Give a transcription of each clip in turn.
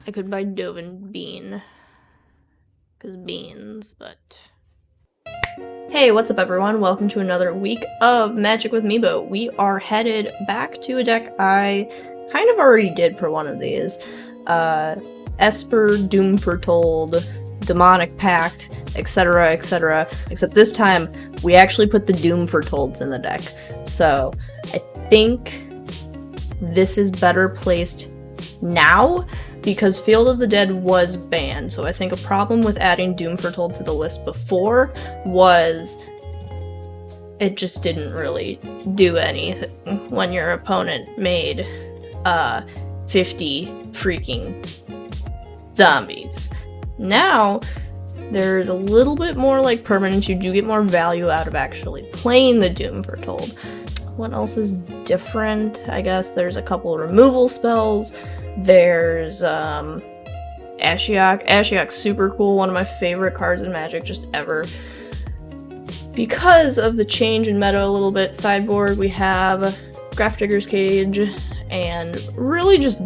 I could buy Dove and Bean. Because beans, but... Hey, what's up everyone? Welcome to another week of Magic with Meebo. We are headed back to a deck I kind of already did for one of these. Esper, Doom Foretold, Demonic Pact, etc, etc. Except this time, we actually put the Doom Foretolds in the deck. So, I think this is better placed now, because Field of the Dead was banned, so I think a problem with adding Doom Foretold to the list before was it just didn't really do anything when your opponent made 50 freaking zombies. Now, there's a little bit more like permanence. You do get more value out of actually playing the Doom Foretold. What else is different? I guess there's a couple removal spells. There's Ashiok. Ashiok's super cool, one of my favorite cards in Magic just ever. Because of the change in meta a little bit, sideboard, we have Grafdigger's Cage, and really just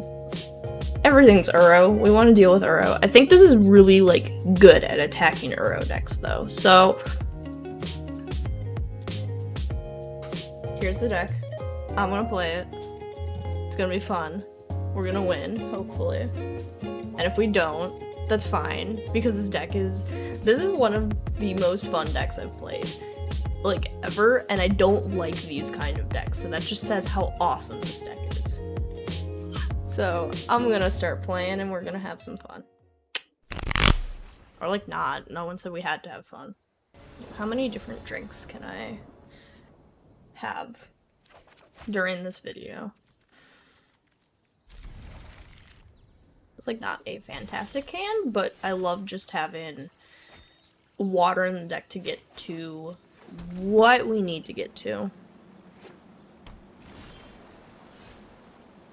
everything's Uro. We want to deal with Uro. I think this is really, like, good at attacking Uro decks, though. So, here's the deck. I'm gonna play it. It's gonna be fun. We're gonna win, hopefully. And if we don't, that's fine, because this is one of the most fun decks I've played, like, ever, and I don't like these kind of decks, so that just says how awesome this deck is. So, I'm gonna start playing, and we're gonna have some fun. Or, like, not. No one said we had to have fun. How many different drinks can I have during this video? Like, not a fantastic can, but I love just having water in the deck to get to what we need to get to.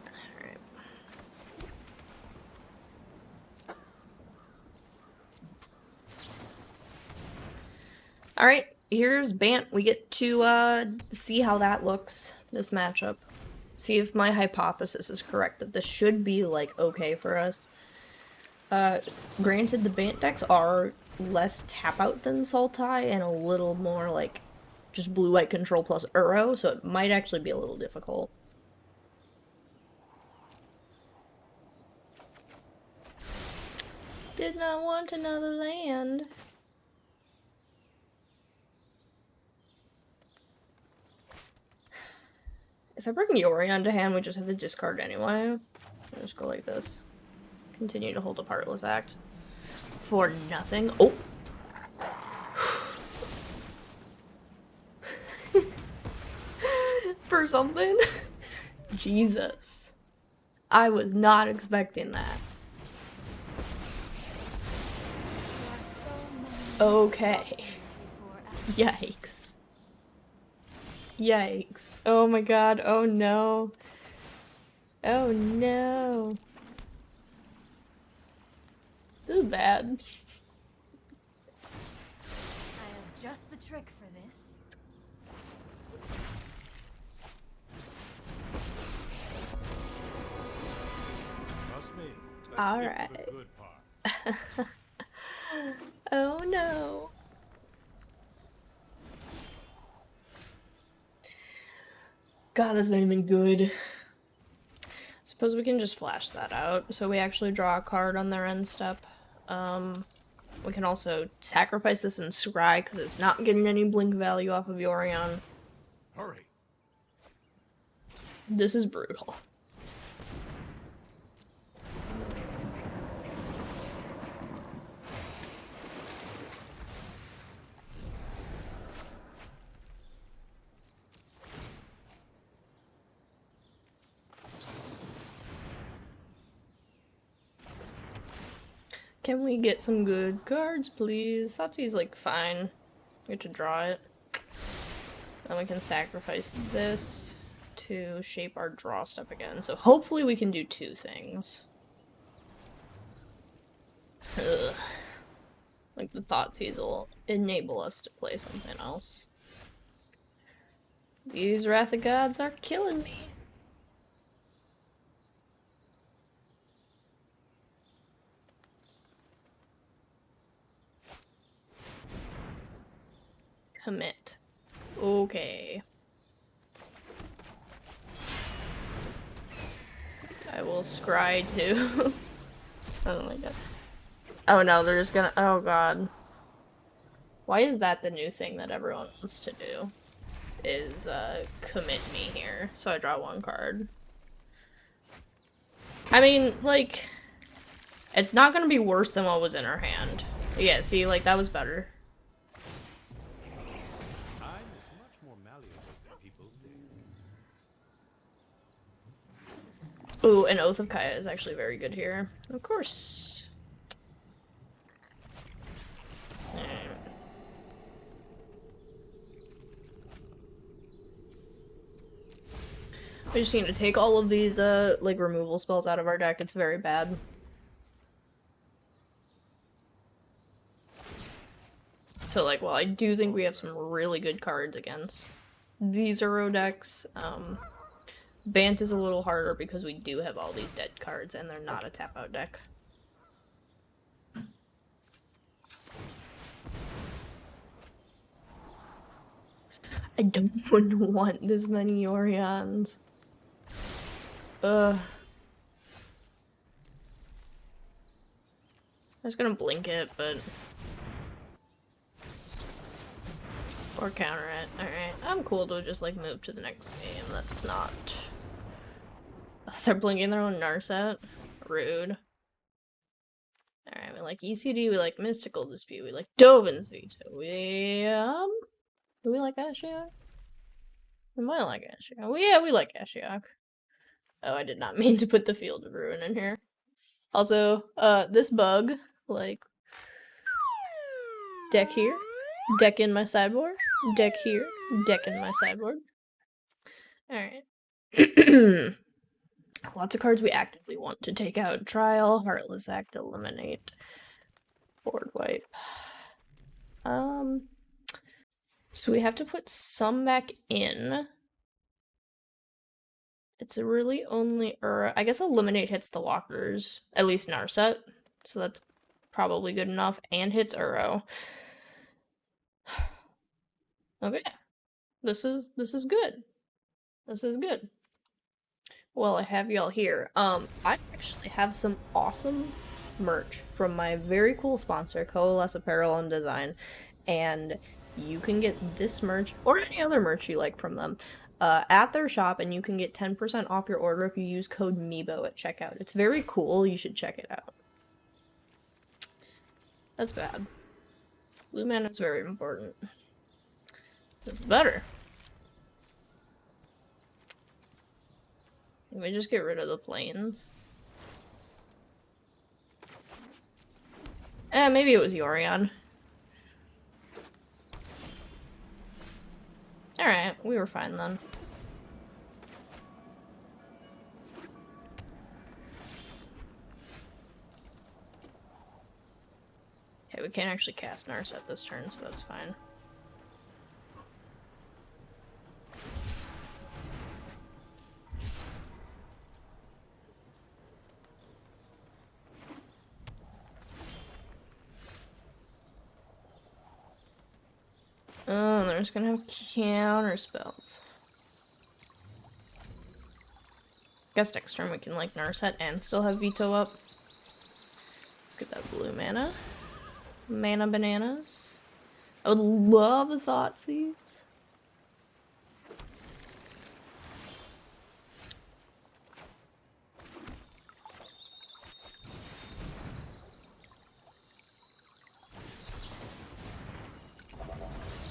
Alright. Alright, here's Bant. We get to see how that looks, this matchup. See if my hypothesis is correct, that this should be, like, okay for us. Granted, the Bant decks are less tap-out than Sultai, and a little more, like, just blue-white control plus Uro, so it might actually be a little difficult. Did not want another land. If I bring Yorion to hand, we just have to discard anyway. I'll just go like this. Continue to hold a Heartless Act. For nothing. Oh! For something? Jesus. I was not expecting that. Okay. Yikes. Yikes. Oh my god, oh no. Oh no. This is bad. I have just the trick for this. Trust me. Alright. The good part. Oh no. God, this isn't even good. Suppose we can just flash that out, so we actually draw a card on their end step. We can also sacrifice this and scry, because it's not getting any blink value off of Yorion. Hurry. This is brutal. Can we get some good cards, please? Thoughtsei's, like, fine. We get to draw it. Then we can sacrifice this to shape our draw step again. So hopefully we can do two things. Ugh. Like, the Thoughtseize will enable us to play something else. These Wrath of Gods are killing me. Commit. Okay. I will scry too. Oh my god. Oh no, they're just gonna. Oh god. Why is that the new thing that everyone wants to do? Is commit me here. So I draw one card. I mean, like, it's not gonna be worse than what was in our hand. Yeah, see, like, that was better. Time is much more malleable than people think. Ooh, an Oath of Kaya is actually very good here. Of course. We just need to take all of these, like, removal spells out of our deck. It's very bad. So, like, well, I do think we have some really good cards against these Uro decks. Bant is a little harder because we do have all these dead cards, and they're not a tap-out deck. I don't want this many Yorions. Ugh. I was gonna blink it, but... Or counter it. Alright, I'm cool to just, like, move to the next game. That's not... They're blinking their own Narset? Rude. Alright, we like ECD, we like Mystical Dispute, we like Dovin's Veto. Do we like Ashiok? We might like Ashiok. Well, yeah, we like Ashiok. Oh, I did not mean to put the Field of Ruin in here. Also, this bug, like, deck here, deck in my sideboard, deck here, deck in my sideboard. Alright. Lots of cards we actively want to take out. Trial, Heartless Act, Eliminate, Board Wipe. So we have to put some back in. It's really only, I guess Eliminate hits the walkers, at least Narset, so that's probably good enough, and hits Uro. Okay, this is good. This is good. Well, I have y'all here. I actually have some awesome merch from my very cool sponsor, Coalesce Apparel and Design, and you can get this merch or any other merch you like from them at their shop, and you can get 10% off your order if you use code Meebo at checkout. It's very cool. You should check it out. That's bad. Blue mana is very important. This is better. Can we just get rid of the planes? Maybe it was Yorion. Alright, we were fine then. Okay, we can't actually cast Narset this turn, so that's fine. Oh, they're just gonna have counter spells. Guess next turn we can like Narset and still have Veto up. Let's get that blue mana. Mana bananas. I would love a Thoughtseize.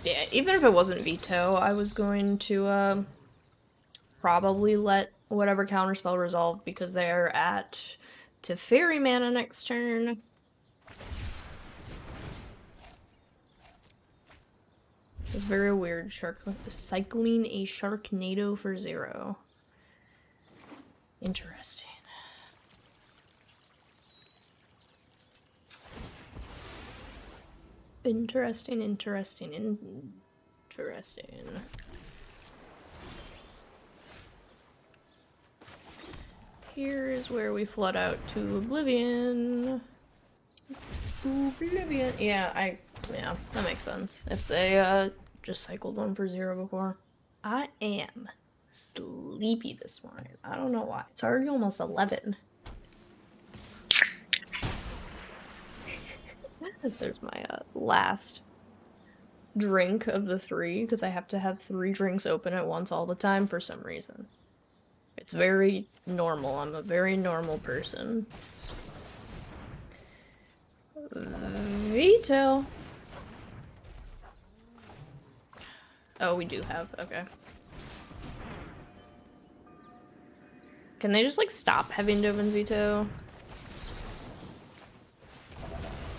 Yeah, even if it wasn't Veto, I was going to probably let whatever counterspell resolve because they're at Teferi mana next turn. It's very weird. Cycling a Sharknado for 0. Interesting. Interesting. Here is where we flood out to Oblivion. Yeah, that makes sense. If they just cycled one for 0 before. I am sleepy this morning. I don't know why. It's already almost 11. There's my last drink of the 3, because I have to have 3 drinks open at once all the time for some reason. It's very normal. I'm a very normal person. Veto. Oh, we do have. Okay. Can they just, like, stop having Dovin's veto?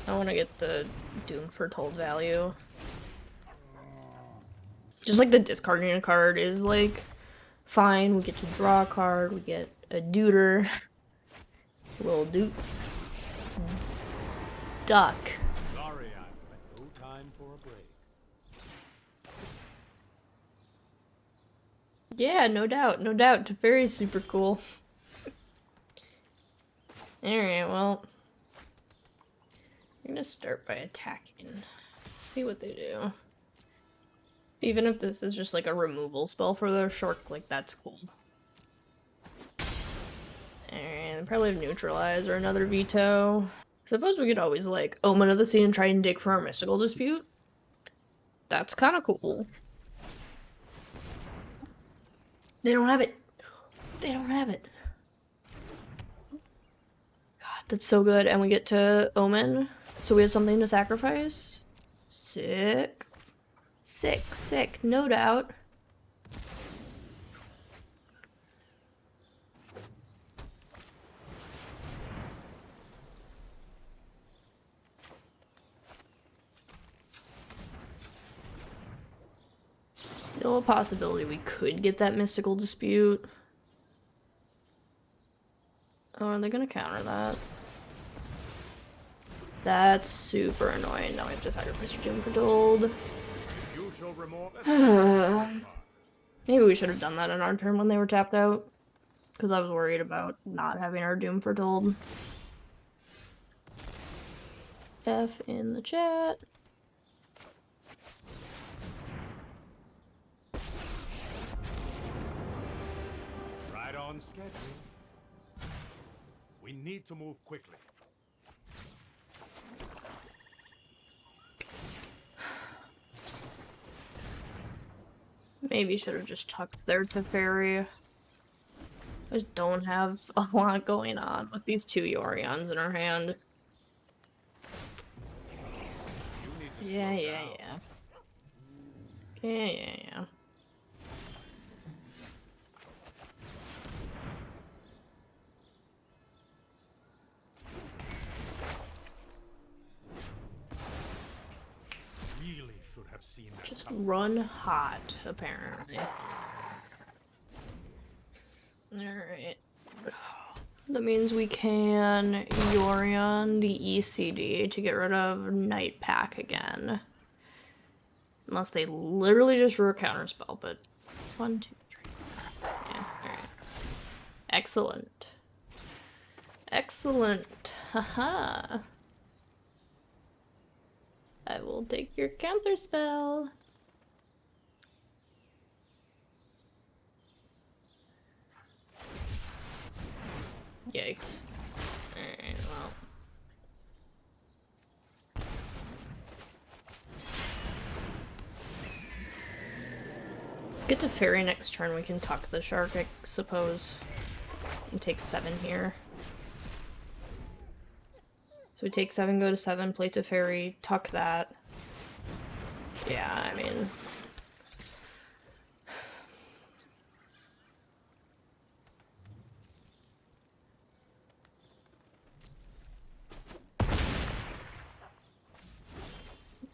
I want to get the Doom Foretold value. Just, like, the discarding a card is, like, fine. We get to draw a card. We get a deuter. Little doots. Duck. Sorry, I've no time for a break. Yeah, no doubt, no doubt. Teferi's super cool. Alright, well. I'm gonna start by attacking. See what they do. Even if this is just like a removal spell for their short click, that's cool. And they probably have neutralize or another veto. Suppose we could always like Omen of the Sea and try and dig for our mystical dispute. That's kind of cool. They don't have it. They don't have it. God, that's so good. And we get to Omen. So we have something to sacrifice. Sick. Sick, sick, no doubt. Still a possibility we could get that mystical dispute. Oh, are they gonna counter that? That's super annoying. Now we have to sacrifice Doom Foretold. You shall remorse. Maybe we should have done that in our turn when they were tapped out. Because I was worried about not having our Doom Foretold. F in the chat. Right on schedule. We need to move quickly. Maybe should have just tucked their Teferi. I just don't have a lot going on with these 2 Yorions in our hand. You need to Yeah. slow down. Yeah. Really should have seen that. Just run hot, apparently. Alright. That means we can Yorion the ECD to get rid of Night Pack again. Unless they literally just drew a counterspell, but 1, 2, 3. Yeah, alright. Excellent. Excellent. Haha. I will take your counterspell. Yikes. Alright, well. Get to Fairy next turn, we can tuck the shark, I suppose. And take 7 here. So we take 7, go to 7, play to Fairy, tuck that. Yeah, I mean...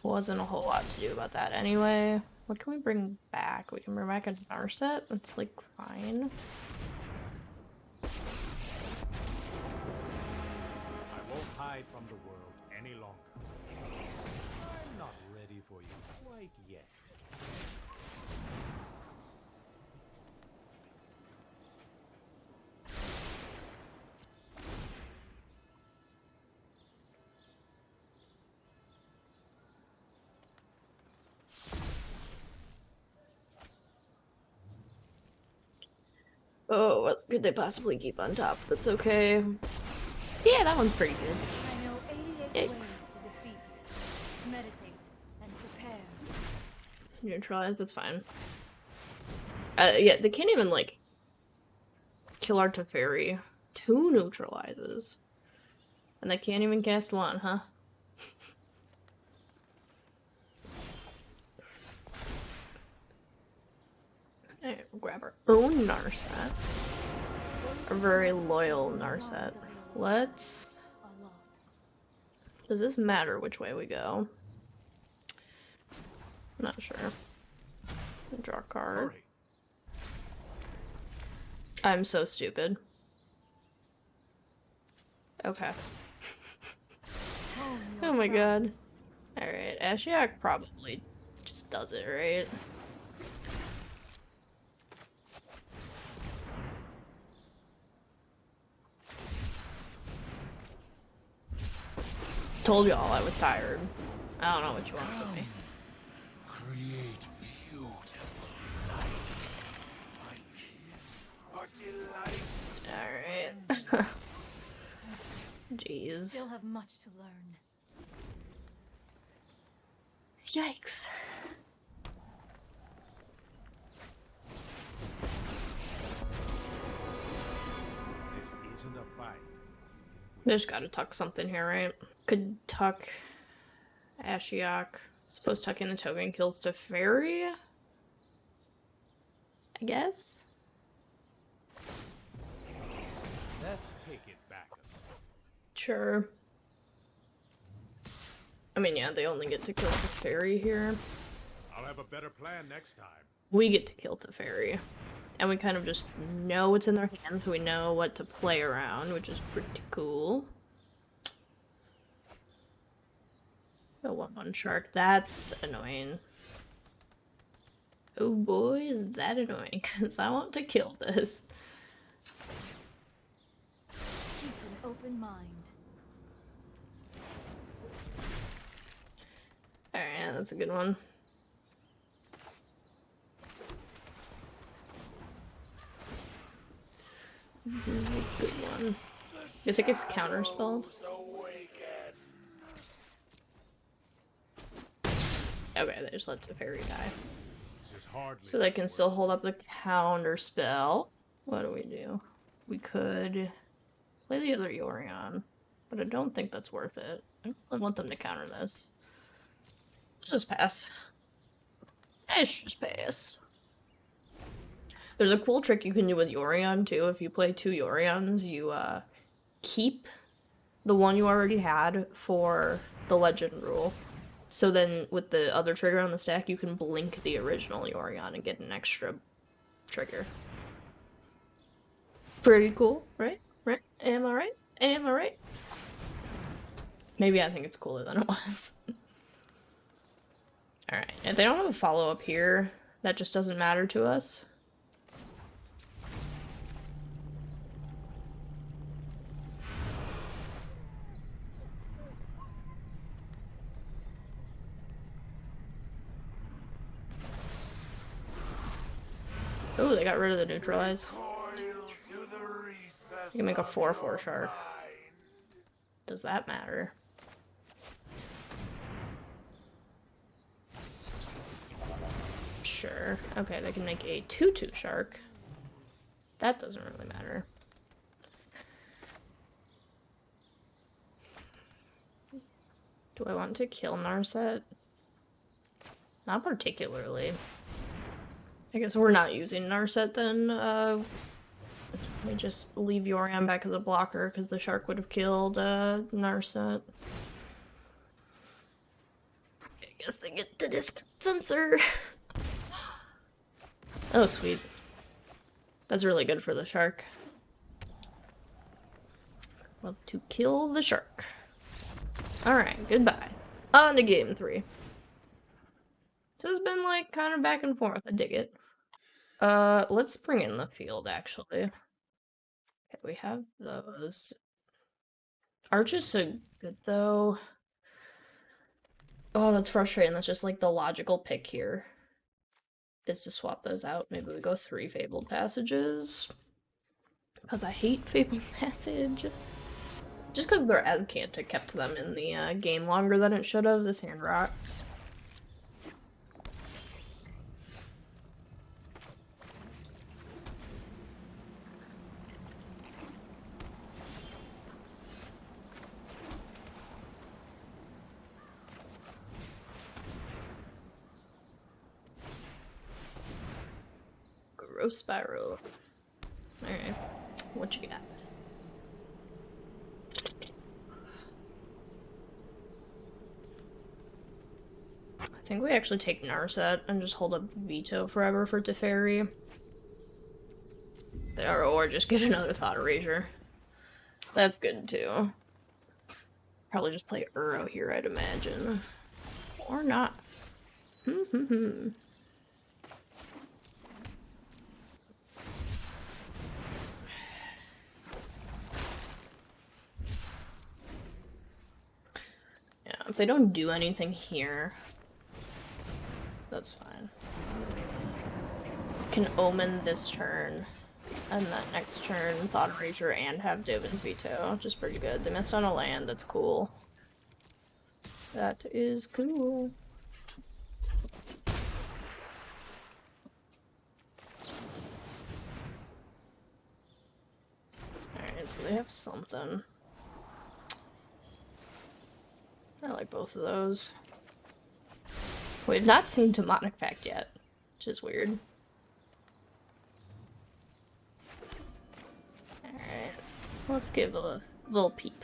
Wasn't a whole lot to do about that anyway. What can we bring back? We can bring back a Narset? That's like fine. I won't hide from the world any longer. I'm not ready for you quite yet. Oh, what could they possibly keep on top? That's okay. Yeah, that one's pretty good. I know 88 ways Yikes. to defeat. Meditate and prepare. Neutralize, that's fine. Yeah, they can't even, like, kill our Teferi. 2 neutralizes. And they can't even cast 1, huh? Alright, we'll grab our own Narset. A very loyal Narset. Let's... Are lost. Does this matter which way we go? I'm not sure. Draw a card. Hurry. I'm so stupid. Okay. Oh my god. Alright, Ashiok probably just does it, right? Told y'all I was tired. I don't know what you want from me. Create beautiful life. My kids are delight. Alright. Jeez. Still have much to learn. Yikes. This isn't a fight. Just gotta tuck something here, right? Could tuck Ashiok. Suppose tucking the token kills Teferi? I guess? Let's take it back a step. Sure. I mean, yeah, they only get to kill Teferi here. I'll have a better plan next time. We get to kill Teferi. And we kind of just know what's in their hands, so we know what to play around, which is pretty cool. Oh, 1/1 shark. That's annoying. Oh boy, is that annoying, because I want to kill this. Keep an open mind. Alright, that's a good one. This is a good one. Guess it gets counterspelled. Okay, they just let Teferi die. This is hardly So they can still hold up the counter spell. What do? We could play the other Yorion, but I don't think that's worth it. I don't really want them to counter this. Let's just pass. Let's just pass. There's a cool trick you can do with Yorion too. If you play 2 Yorions, you keep the one you already had for the legend rule. So then with the other trigger on the stack, you can blink the original Yorion and get an extra trigger. Pretty cool, right? Right? Am I right? Am I right? Maybe I think it's cooler than it was. Alright, if they don't have a follow-up here, that just doesn't matter to us. Oh, they got rid of the neutralize. You can make a 4/4 shark. Does that matter? Sure. Okay, they can make a 2/2 shark. That doesn't really matter. Do I want to kill Narset? Not particularly. I guess we're not using Narset then. We just leave Yorion back as a blocker because the shark would have killed Narset. I guess they get the disc sensor. Oh, sweet. That's really good for the shark. Love to kill the shark. Alright, goodbye. On to game 3. So it's been like kind of back and forth. I dig it. Let's bring in the field actually. Okay, we have those. Arch is so good though. Oh, that's frustrating. That's just like the logical pick here. Is to swap those out. Maybe we go 3 Fabled Passages. Because I hate Fable Passage. Just because their Adcanta kept them in the game longer than it should have. This hand rocks. Gross spiral. Alright, what you got? I think we actually take Narset and just hold up Veto forever for Teferi. Or just get another Thought Erasure. That's good too. Probably just play Uro here, I'd imagine. Or not. Yeah, if they don't do anything here, that's fine. Can Omen this turn, and that next turn Thought Erasure and have Dovin's Veto, which is pretty good. They missed on a land, that's cool. That is cool. Alright, so they have something. I like both of those. We've not seen Demonic Fact yet, which is weird. Alright, let's give a little peep.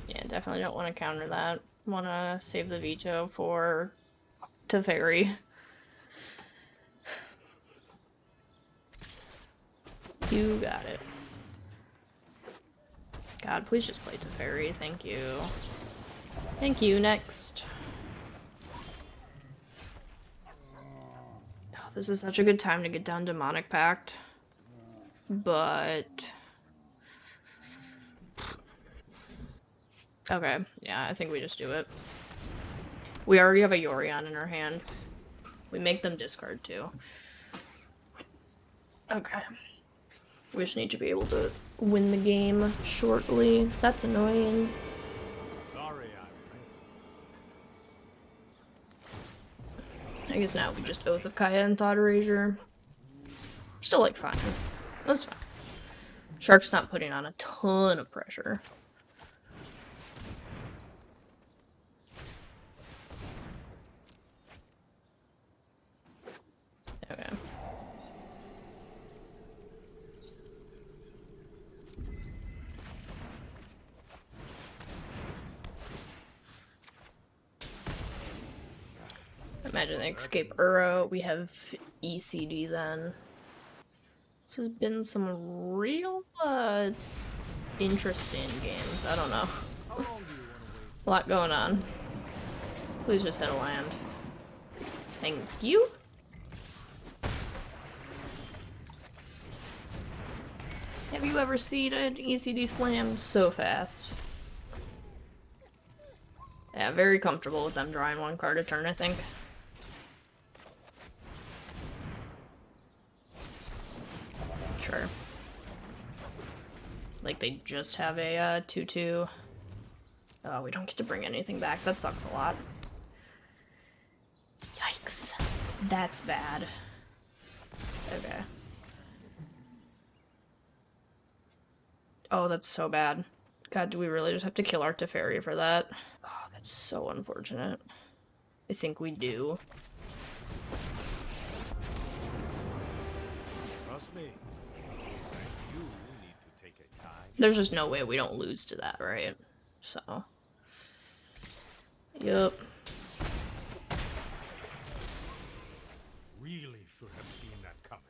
Yeah, definitely don't want to counter that. Want to save the Veto for Teferi. You got it. God, please just play Teferi. Thank you. Thank you. Next. Oh, this is such a good time to get down Demonic Pact. But... okay, yeah, I think we just do it. We already have a Yorion in our hand. We make them discard too. Okay. We just need to be able to win the game shortly. That's annoying. Sorry, I guess now we just Oath of Kaya and Thought Erasure. Still like fine. That's fine. Shark's not putting on a ton of pressure. Okay. Imagine they escape Uro. We have ECD then. This has been some real, interesting games. I don't know. A lot going on. Please just hit a land. Thank you. Have you ever seen an ECD slam so fast? Yeah, very comfortable with them drawing one card a turn, I think. Sure. Like they just have a 2/2. Oh, we don't get to bring anything back. That sucks a lot. Yikes. That's bad. Okay. Oh, that's so bad. God, do we really just have to kill our Teferi for that? Oh, that's so unfortunate. I think we do. Trust me. You need to take a time. There's just no way we don't lose to that, right? So. Yup. Really should have seen that coming.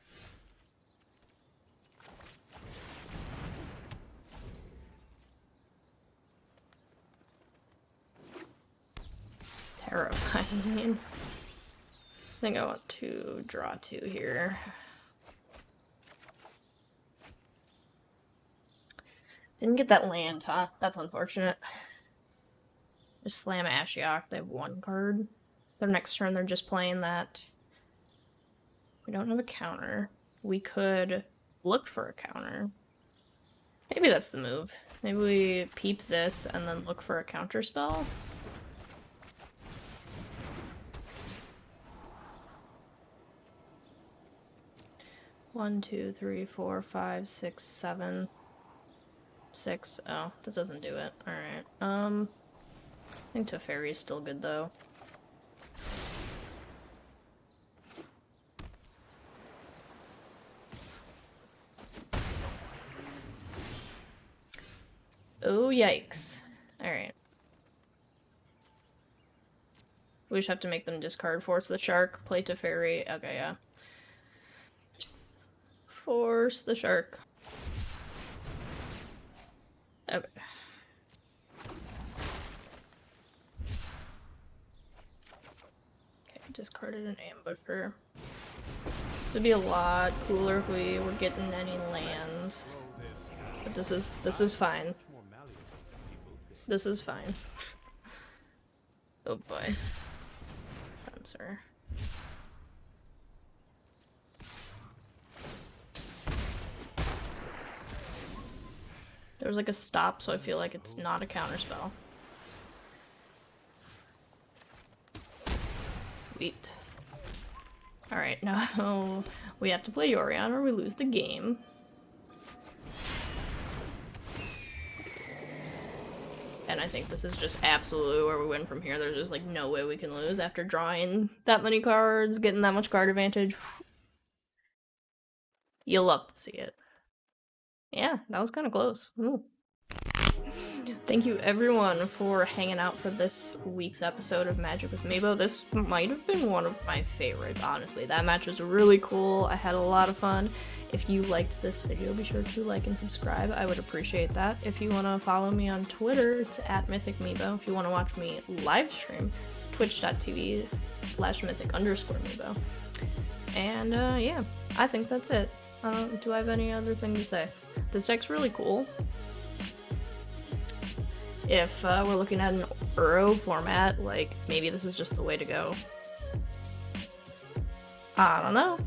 Terrifying. I think I want to draw 2 here. Didn't get that land, huh? That's unfortunate. Just slam Ashiok. They have 1 card. their next turn they're just playing that. We don't have a counter. We could look for a counter. Maybe that's the move. Maybe we peep this and then look for a counter spell. One, two, three, four, five, six, seven. 6. Oh, that doesn't do it. Alright. I think Teferi is still good though. Oh, yikes. Alright. We just have to make them discard Force the Shark, play Teferi. Okay, yeah. Force the Shark. Okay. Okay, discarded an ambusher. This would be a lot cooler if we were getting any lands. But this is fine. This is fine. Oh boy. Sensor. There's like a stop, so I feel like it's not a counterspell. Sweet. Alright, now we have to play Yorion or we lose the game. And I think this is just absolutely where we win from here. There's just like no way we can lose after drawing that many cards, getting that much card advantage. You'll love to see it. Yeah, that was kind of close. Ooh. Thank you everyone for hanging out for this week's episode of Magic with Meebo. This might have been one of my favorites, honestly. That match was really cool. I had a lot of fun. If you liked this video, be sure to like and subscribe. I would appreciate that. If you want to follow me on Twitter, it's @MythicMeebo. If you want to watch me live stream, it's twitch.tv/mythic_Meebo. And yeah, I think that's it. Do I have any other thing to say? This deck's really cool. If we're looking at an Uro format, like, maybe this is just the way to go. I don't know.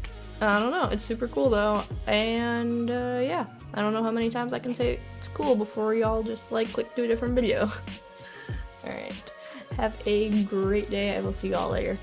It's super cool though. And yeah, I don't know how many times I can say it's cool before y'all just like click to a different video. Alright. Have a great day. I will see y'all later.